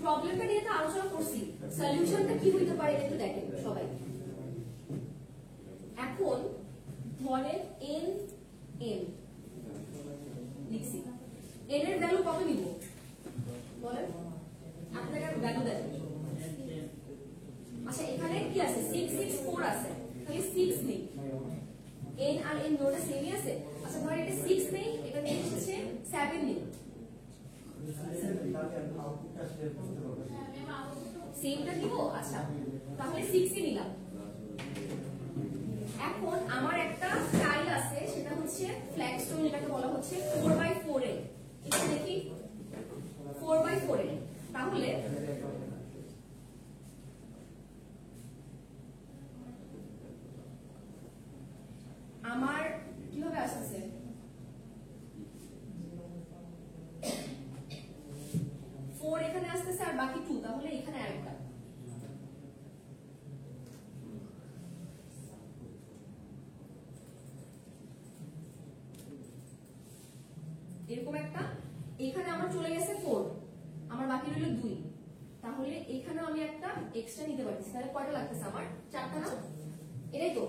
প্রবলেমটা নিয়ে তো আলোচনা করছি, সলিউশনটা কি হইতে পারে একটু দেখেন সবাই। এখন ধরেন n m লিখছি, n এর ভ্যালু কত নিব বলেন, আপনাদের ভ্যালু দেন। আচ্ছা এখানে কি আছে 6 6 4 আছে, তাহলে 6 নেই, n আর n দুটো সেমই আছে। আচ্ছা ধরেন এটা 6 নেই, এটা নেই হচ্ছে 7 নেই, সেমটা দিব। আচ্ছা তাহলে 6 ই নিলাম। এখন আমার একটা স্টাইল আছে, সেটা হচ্ছে ফ্ল্যাগ স্টোন, যেটাকে বলা হচ্ছে 4x4 এর। এটা দেখি 4x4 এর, তাহলে আমার কিভাবে আসছে 4 এখানে আসতেছে আর বাকি 2, তাহলে এখানে আরেকটা এরকম একটা, এখানে আমার চলে গেছে 4, আমার বাকি রইল 2, তাহলে এখানে আমি একটা এক্সট্রা নিতে পারতেছি। তাহলে কয়টা লাগতেছে আমার? 4টা না, এটাই তো।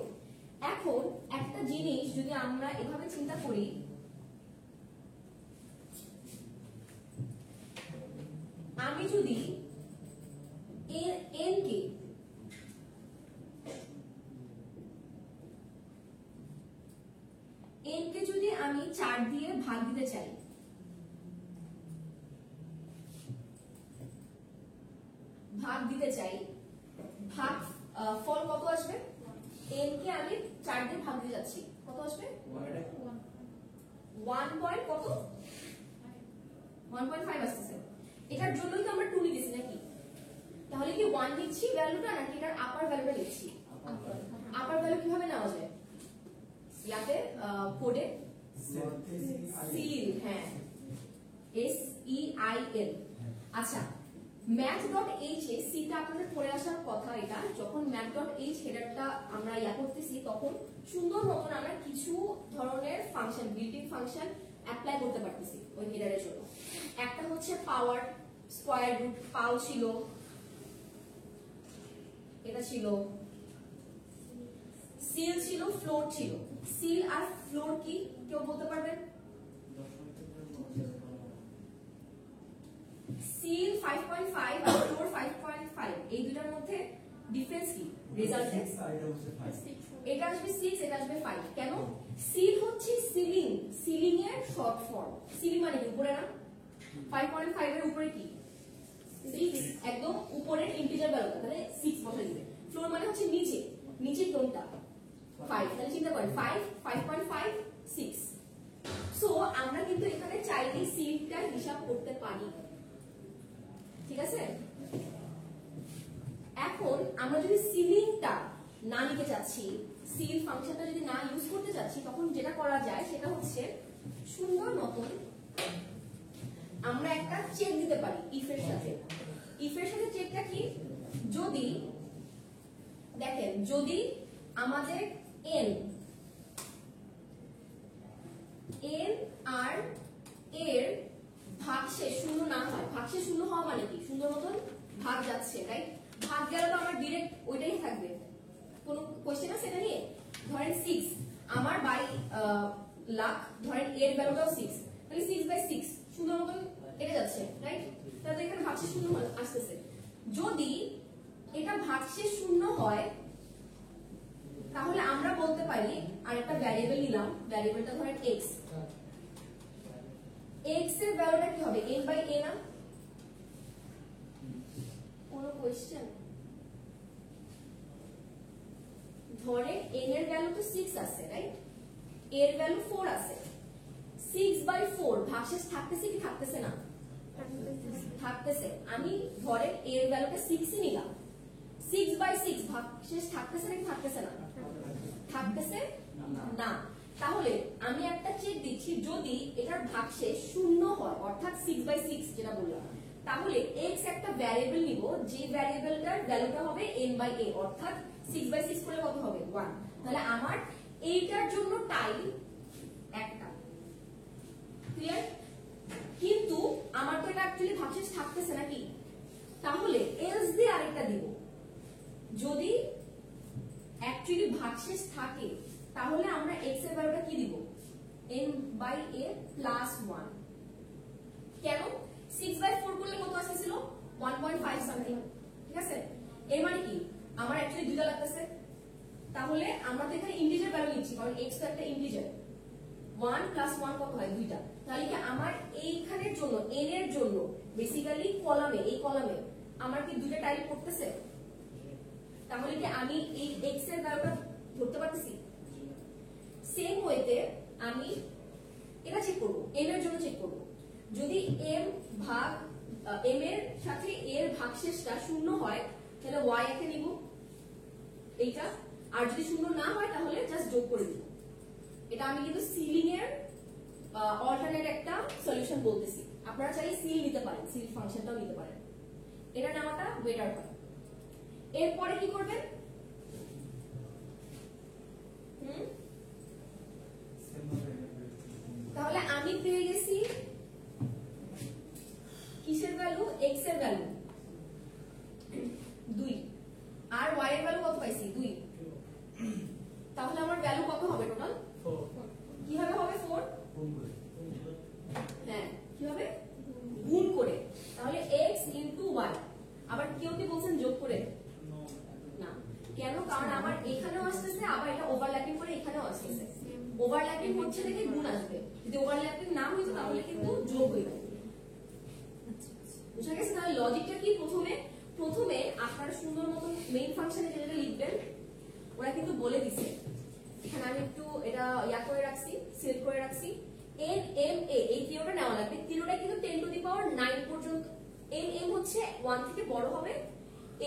এখন একটা জিনিস যদি আমরা এভাবে চিন্তা করি, আমি যদি n কে যদি আমি 4 দিয়ে ভাগ দিতে চাই, ভাগ ফল কত আসবে? n কে আমি 4 দিয়ে ভাগ দিতে যাচ্ছি, কত আসবে? 1.5 আসতেছে। এটার জন্যই তো আমরা 2 লিখেছি নাকি? তাহলে কি 1 লিখছি ভ্যালুটা, নাকি এটার আপার ভ্যালুটা লিখছি? আপার ভ্যালু কিভাবে নেওয়া যায়? ইয়াতে কোডে সিল, হ্যাঁ SEIL। আচ্ছা math.h এ সিটা আপনাদের পড়ে আসার কথা। এটা যখন math.h হেডারটা আমরা করতেছি, তখন সুন্দর মতন আমরা কিছু ধরনের ফাংশন, বিল্ট-ইন ফাংশন অ্যাপ্লাই করতে পারতেছি ওই হেডারের জন্য। একটা হচ্ছে পাওয়ার, স্কয়ার রুট, পাও ছিল, এটা ছিল সিল, ছিল ফ্লোর ছিল। সিল আর ফ্লোর কি কেউ বলতে পারবেন? সিল 5.5 আর ফ্লোর 5.5, এই দুটার মধ্যে ডিফারেন্স কি? রেজাল্টে এটা আসবে 6, এটা আসবে 5। কেন? সিল হচ্ছে সিলিং, সিলিং এর শর্ট ফর্ম। সিলিং মানে কি? উপরে না? 5.5 এর উপরে কি? 6, একদম উপরের ইন্টিজার ভ্যালু, তাহলে 6 বসে দিবে। ফ্লোর মানে হচ্ছে নিচে, নিচে কোনটা? 5, তাহলে চিন্তা করেন 5, 5.5, 6। সো আমরা কিন্তু এখানে চাইলে সিলটা হিসাব করতে পারি, ঠিক আছে? এখন আমরা যদি সিলিংটা না নিতে চাচ্ছি, সিল ফাংশনটা যদি না ইউজ করতে চাচ্ছি, তখন যেটা করা যায় সেটা হচ্ছে সুন্দর মতন আমরা একটা চেক দিতে পারি ইফ এর সাথে। ইফ এর সাথে চেকটা কি? যদি দেখেন, যদি আমাদের n আর এর ভাগশেষ শূন্য না হয়, ভাগশেষ শূন্য হওয়া মানে কি? সুন্দর মতন ভাগ যাচ্ছে, রাইট? ভাগ গেলে তো আমার ডিরেক্ট ওইটাই থাকবে, কোনো কোশ্চেন আছে এটা নিয়ে? ধরেন 6 আমার বাই লাখ, ধরেন এর ভ্যালুটাও 6, তাহলে 6/6 সুন্দর মতন কেটে যাচ্ছে, রাইট? তাহলে এখানে ভাগশেষ শূন্য আসতেছে। যদি এটা ভাগশেষ শূন্য হয়, তাহলে আমরা বলতে পারি, আর একটা ভ্যারিয়েবল নিলাম, ভ্যারিয়েবলটা ধরেন x, x এর ভ্যালুটা কি হবে? n/a না? কোনো কোশ্চেন? ধরে n এর ভ্যালু তো 6 আছে, রাইট? এর ভ্যালু 4 আছে। 6/4 ভাগশেষ থাকতেছে কি থাকতেছে না? থাকতেছে। আমি ধরে এর ভ্যালুটা 6 ই নিলাম, 6/6 ভাগশেষ থাকতেছে নাকি থাকতেছে না? থাকতেছে না। তাহলে আমি একটা চেক দিচ্ছি, যদি এটার ভাগশেষ শূন্য হয়, অর্থাৎ 6/6 যেটা বললাম, তাহলে x একটা ভ্যারিয়েবল নিব, যে ভ্যারিয়েবলটার ভ্যালুটা হবে n/a, অর্থাৎ 6/6 করে কত হবে? 1। তাহলে আমার এইটার জন্য টাইম একটা, ক্লিয়ার? কিন্তু আমার তো এটা অ্যাকচুয়ালি ভাগশেষ থাকতেছে নাকি? তাহলে এলস দিয়ে আরেকটা দিব, যদি অ্যাকচুয়ালি ভাগশেষ থাকে তাহলে আমরা x এর ভ্যালুটা কি দিব, n/a প্লাস 1। কেন 6/4 করলে কত আসছিল 1.5 সামথিং, ঠিক আছে। এর মানে কি আমার অ্যাকচুয়ালি দুইটা লাগতেছে, তাহলে আমরা তো এখানে ইন্টিজার ভ্যালু নিচ্ছি কারণ x তো একটা ইন্টিজার। 1 প্লাস 1 কত হয় 2টা, তাহলে কি আমার এইখানের জন্য n এর জন্য বেসিক্যালি কলামে, এই কলামে আমার কি দুইটা টাইপ করতেছে, তাহলে কি আমি এই x এর ভ্যালুটা ধরতে পারতেছি। সেম ওয়েতে আমি এটা চেক করব, m এর জন্য চেক করব, যদি m এর সাথে a এর ভাগশেষটা শূন্য হয় তাহলে y একে নিব এইটা, আর যদি শূন্য না হয় তাহলে জাস্ট যোগ করে দিব। এটা আমি কিন্তু সিলিং এর অল্টারনেট একটা সলিউশন বলতেছি, আপনারা চাইলে সিল নিতে পারেন, সিল ফাংশনটাও নিতে পারেন, এটা নেওয়াটা বেটার হয়। এরপরে কি করবেন, তাহলে আমি পেয়ে গেছি কিসের ভ্যালু, x এর ভ্যালু 2 আর y এর ভ্যালু কত পাইছি 2, তাহলে আমার ভ্যালু কত হবে টোটাল 4। কিভাবে হবে 4, হ্যাঁ কিভাবে গুণ করে, তাহলে x ইনটু y। আবার কেউ কি বলছেন যোগ করে, না কেন, কারণ আমার এখানেও আসতেছে আবার এটা ওভারল্যাপিং করে এখানেও আসতেছে, ওভারল্যাপিং হচ্ছে দেখে গুণ আসবে, যদি ওভারল্যাপিং না হইতো তাহলে কিন্তু যোগ হইতো। বুঝা গেছে, তাহলে লজিকটা কি, প্রথমে আপনারা সুন্দর মতো মেইন ফাংশনে যেটা লিখবেন ওরা কিন্তু বলে দিছে, এখানে আমি একটু এটা করে রাখছি, সিল করে রাখছি। n m a এই তিনটা নেওয়া লাগবে, তিনটা কিন্তু 10 টু দি পাওয়ার 9 পর্যন্ত, n m হচ্ছে 1 থেকে বড় হবে,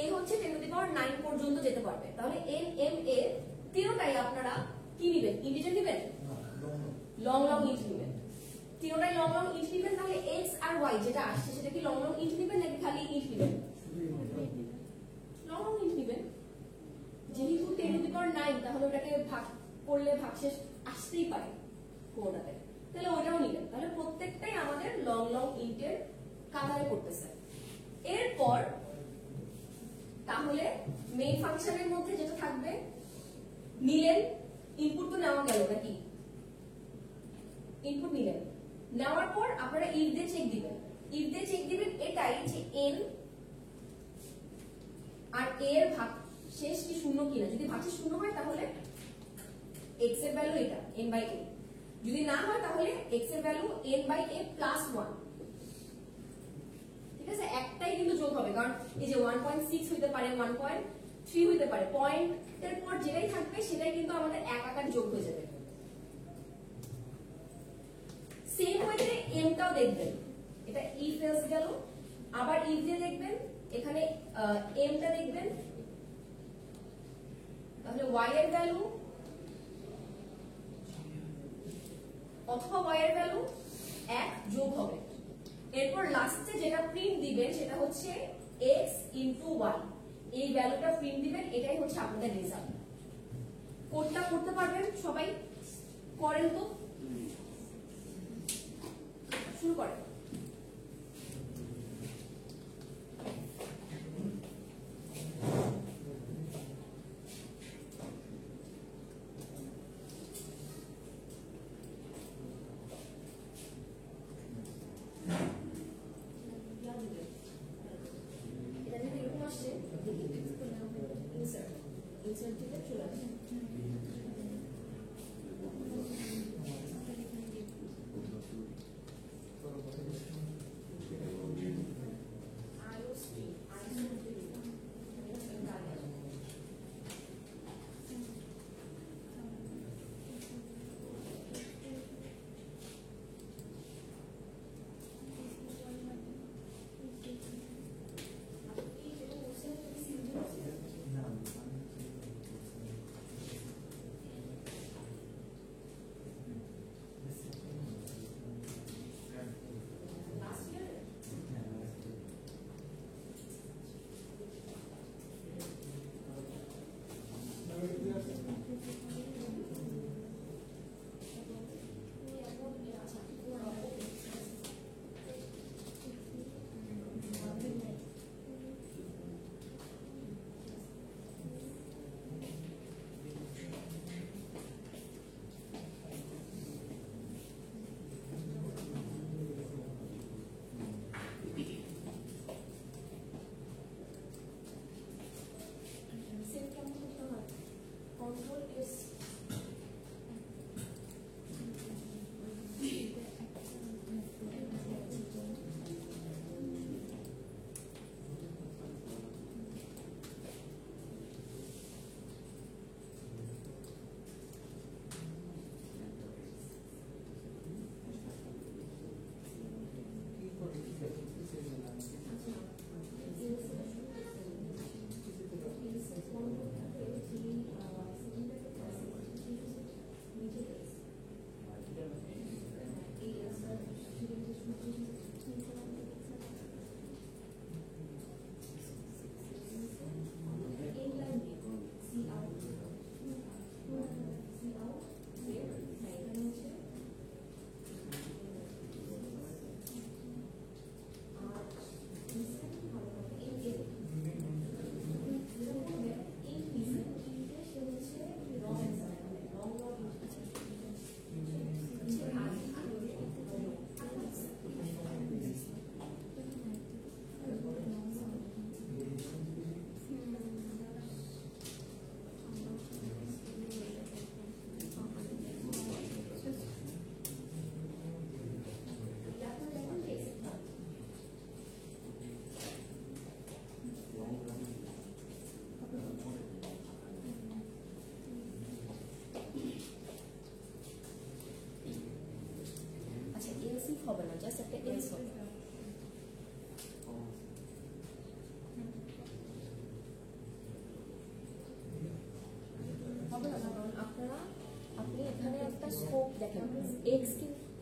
a হচ্ছে 10 টু দি পাওয়ার 9 পর্যন্ত যেতে পারবে, তাহলে n m a তিনটাই আপনারা কি নেবেন, ইন্টিজার নেবেন, লং ইন্ট নেবেন, তিনটাই লং ইন্ট নেবেন। তাহলে x আর y যেটা আসছে সেটা কি লং ইন্ট নেবেন নাকি খালি ইন্ট নেবেন, লং ইন্ট নেবেন, যেহেতু 10 টু দি পাওয়ার 9 তাহলে ওটাকে ভাগ করলে ভাগশেষ আসতেই পারে কোনটাতে, তাহলে ওটাও নিবেন, তাহলে প্রত্যেকটাই আমাদের লং ইন্টের কাতারে পড়তেছে। এরপর তাহলে মেইন ফাংশনের মধ্যে যেটা থাকবে নিলেন, ইনপুট তো নেওয়া গেল নাকি, ইনপুট নিলেন, নেওয়ার পর আপনারা ইফ দিয়ে চেক দিবেন, এটাই যে n আর a এর ভাগশেষ কি শূন্য কিনা, যদি ভাগশেষ শূন্য হয় তাহলে x এর ভ্যালু এটা n/a, যদি না হয় তাহলে x এর ভ্যালু n/a প্লাস 1, ঠিক আছে। একটাই কিন্তু যোগ হবে, কারণ এই যে 1.6 হইতে পারে 1.3 হইতে পারে, পয়েন্টের পর যেটাই থাকবে সেটাই কিন্তু আমাদের এক আকার যোগ হয়ে যাবে। সেম ওয়েতে mটাও দেখবেন, এটা if else গেল, আবার if দিয়ে দেখবেন, এখানে mটা দেখবেন, তাহলে y এর ভ্যালু অথবা y এর ভ্যালু 1 যোগ হবে। এরপর লাস্টে যেটা প্রিন্ট দিবেন সেটা হচ্ছে x ইনটু y, এই ভ্যালুটা প্রিন্ট দিবেন, এটাই হচ্ছে আপনাদের রেজাল্ট। কোডটা করতে পারবেন সবাই, করেন তো, শুরু করেন।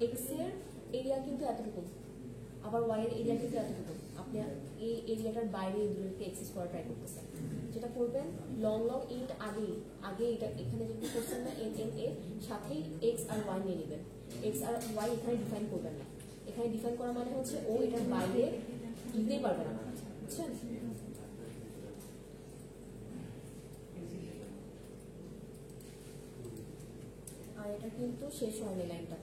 এক্স এর এরিয়া কিন্তু এতটুকু, আবার ওয়াই এর এরিয়া কিন্তু এতটুকু। আপনি এই এরিয়াটার বাইরে এই দুটোকে এক্সেস করা ট্রাই করতেছেন। যেটা করবেন লং লং ইন্ট আগে এটা এখানে যদি করছেন না এন এন এর সাথেই এক্স আর ওয়াই নিয়ে নেবেন। এক্স আর ওয়াই এখানে ডিফাইন করবেন না। এখানে ডিফাইন করা মানে হচ্ছে ও এটার বাইরে দিতেই পারবে না, বুঝছেন? আর এটা কিন্তু শেষ হয়নি লাইনটা।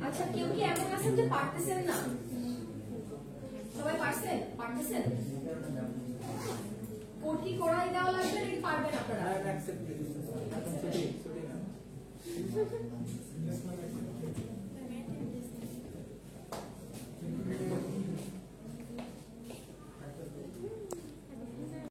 আচ্ছা কেউ কি এমন আছেন যে পারতেছেন না? সবাই পারছেন? পারতেছেন? কোড কি করাই দেওয়া লাগবে নাকি পারবেন আপনারা?